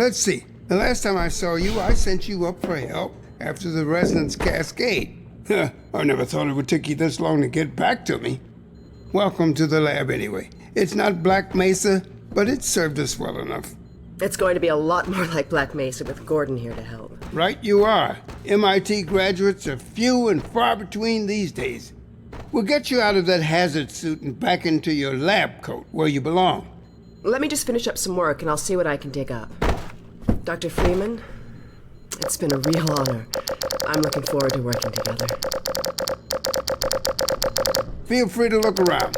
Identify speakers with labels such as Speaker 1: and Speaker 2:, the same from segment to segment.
Speaker 1: Let's see. The last time I saw you, I sent you up for help after the resonance cascade. I never thought it would take you this long to get back to me. Welcome to the lab anyway. It's not Black Mesa, but it served us well enough.
Speaker 2: It's going to be a lot more like Black Mesa with Gordon here to help.
Speaker 1: Right you are. MIT graduates are few and far between these days. We'll get you out of that hazard suit and back into your lab coat where you belong.
Speaker 2: Let me just finish up some work and I'll see what I can dig up. Dr. Freeman, it's been a real honor. I'm looking forward to working together.
Speaker 1: Feel free to look around.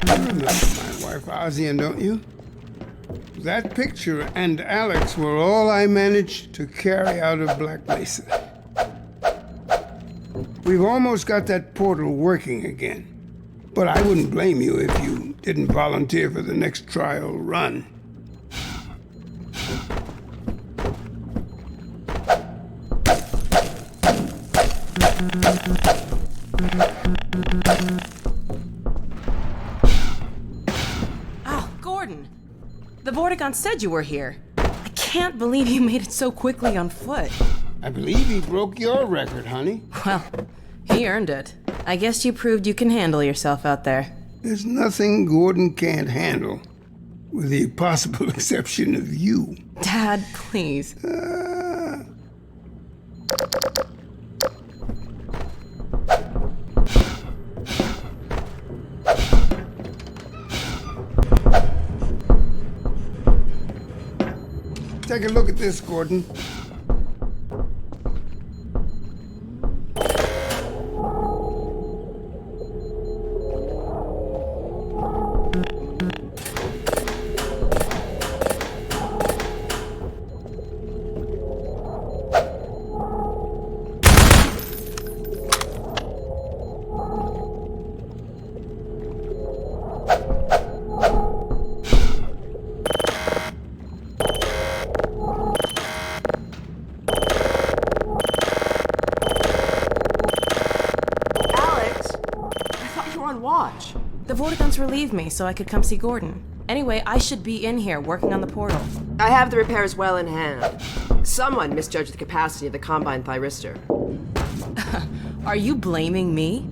Speaker 1: You remember my wife Ozian, don't you? That picture and Alex were all I managed to carry out of Black Mesa. We've almost got that portal working again, but I wouldn't blame you if you didn't volunteer for the next trial run.
Speaker 3: Oh, Gordon. The Vortigaunt said you were here. I can't believe you made it so quickly on foot.
Speaker 1: I believe he broke your record, honey.
Speaker 3: Well, he earned it. I guess you proved you can handle yourself out there.
Speaker 1: There's nothing Gordon can't handle, with the possible exception of you.
Speaker 3: Dad, please.
Speaker 1: Take a look at this, Gordon.
Speaker 2: Watch.
Speaker 3: The Vortigaunts relieved me so I could come see Gordon. Anyway, I should be in here working on the portal.
Speaker 2: I have the repairs well in hand. Someone misjudged the capacity of the Combine thyristor.
Speaker 3: Are you blaming me?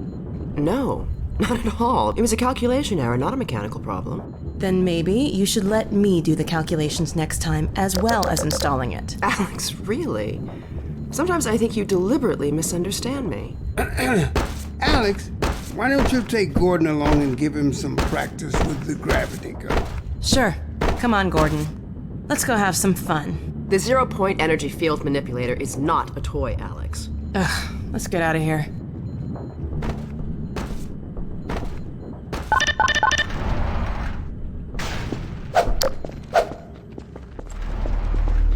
Speaker 2: No, not at all. It was a calculation error, not a mechanical problem.
Speaker 3: Then maybe you should let me do the calculations next time as well as installing it.
Speaker 2: Alex, really? Sometimes I think you deliberately misunderstand me.
Speaker 1: Alex, why don't you take Gordon along and give him some practice with the gravity gun?
Speaker 3: Sure. Come on, Gordon. Let's go have some fun.
Speaker 2: The zero-point energy field manipulator is not a toy, Alex.
Speaker 3: Ugh, let's get out of here.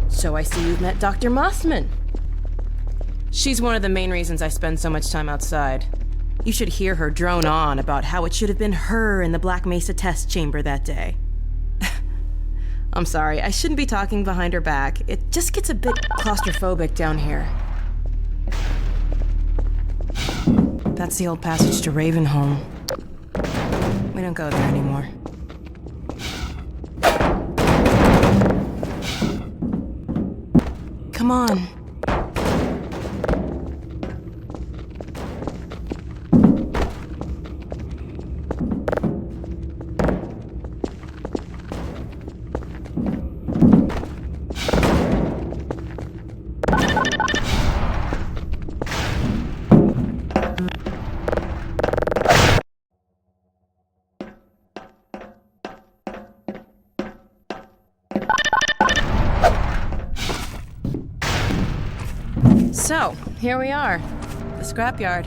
Speaker 3: So I see you've met Dr. Mossman. She's one of the main reasons I spend so much time outside. You should hear her drone on about how it should have been her in the Black Mesa test chamber that day. I'm sorry, I shouldn't be talking behind her back. It just gets a bit claustrophobic down here. That's the old passage to Ravenholm. We don't go there anymore. Come on. So, here we are. The scrapyard.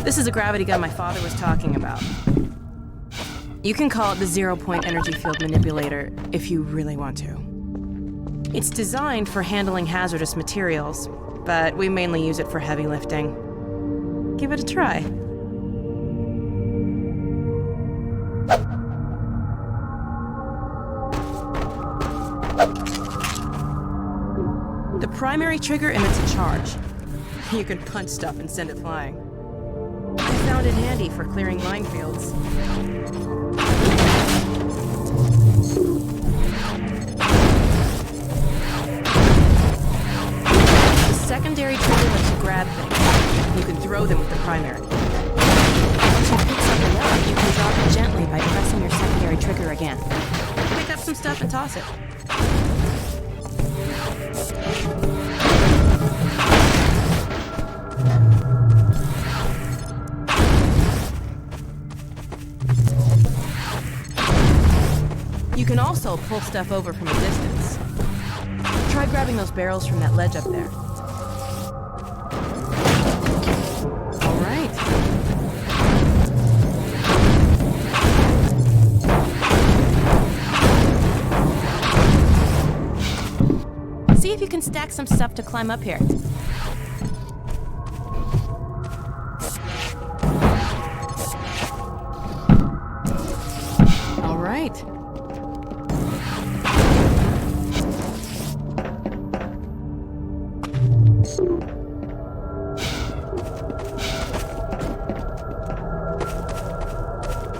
Speaker 3: This is a gravity gun my father was talking about. You can call it the zero-point energy field manipulator if you really want to. It's designed for handling hazardous materials, but we mainly use it for heavy lifting. Give it a try. The primary trigger emits a charge. You can punch stuff and send it flying. I found it handy for clearing minefields. The secondary trigger lets you grab things. You can throw them with the primary. Once you pick something up, you can drop it gently by pressing your secondary trigger again. Pick up some stuff and toss it. You can also pull stuff over from a distance. Try grabbing those barrels from that ledge up there. All right. See if you can stack some stuff to climb up here. All right.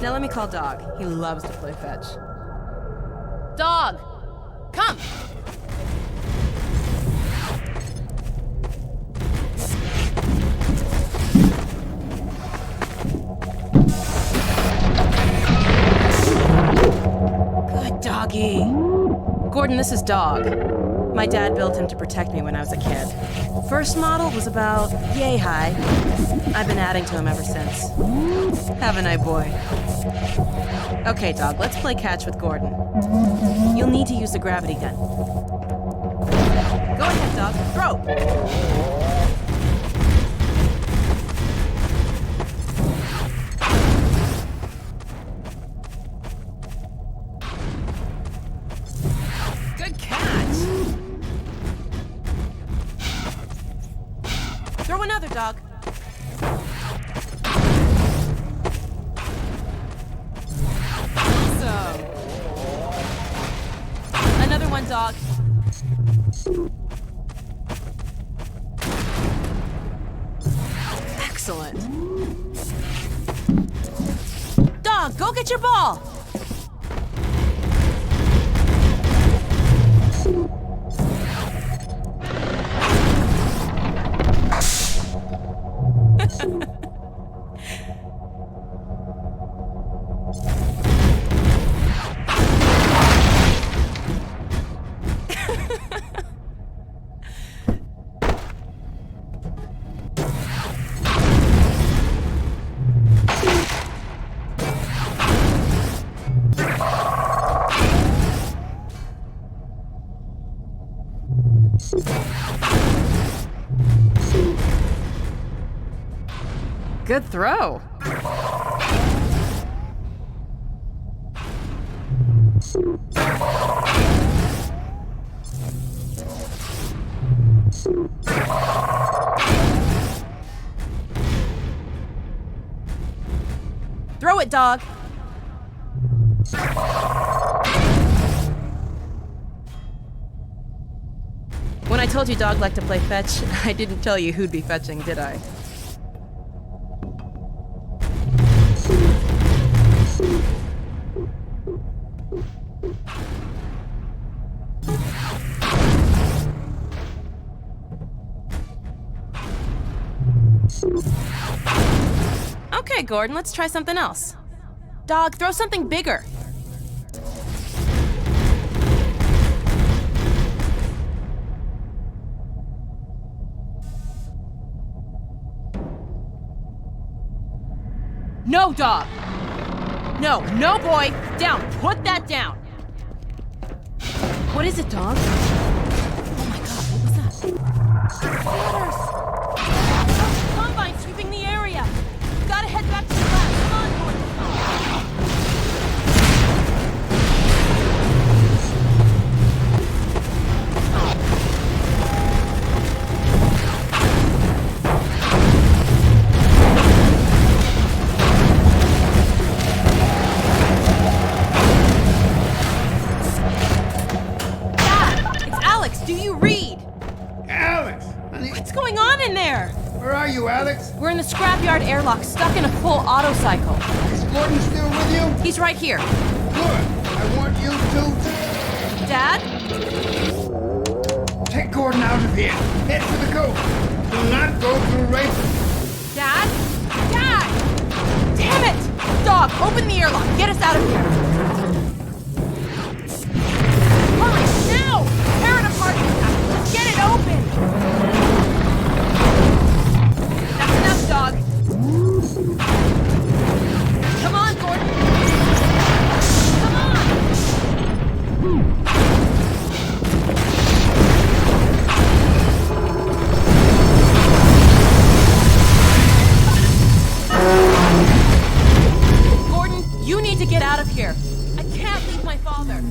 Speaker 3: Now let me call Dog. He loves to play fetch. Dog! Come! Good doggy. Gordon, this is Dog. My dad built him to protect me when I was a kid. First model was about yay high. I've been adding to him ever since. Have a night, boy. Okay, Dog, let's play catch with Gordon. You'll need to use the gravity gun. Go ahead, Dog. Throw! Good catch! Throw another, Dog. Awesome. Another one, Dog. Excellent. Dog, go get your ball! Good throw. Throw it, Dog. When I told you Dog liked to play fetch, I didn't tell you who'd be fetching, did I? Okay, Gordon, let's try something else. Dog, throw something bigger. No, Dog! No, no, boy! Down! Put that down! What is it, Dog? Oh my god, what was that? Gators! Combine sweeping the area! Gotta head back to the lab. Come on, Gordon!
Speaker 1: Alex?
Speaker 3: We're in the scrapyard airlock, stuck in a full auto cycle.
Speaker 1: Is Gordon still with you?
Speaker 3: He's right here.
Speaker 1: Good. I want you to
Speaker 3: Dad?
Speaker 1: take Gordon out of here. Head for the coast. Do not go through Rachel.
Speaker 3: Dad? Dad! Damn it! Dog, open the airlock. Get us out of here. Hurry, now! Tear it apart, just get it open! That's enough, dog. Come on, Gordon. Come on! Gordon, you need to get out of here. I can't leave my father.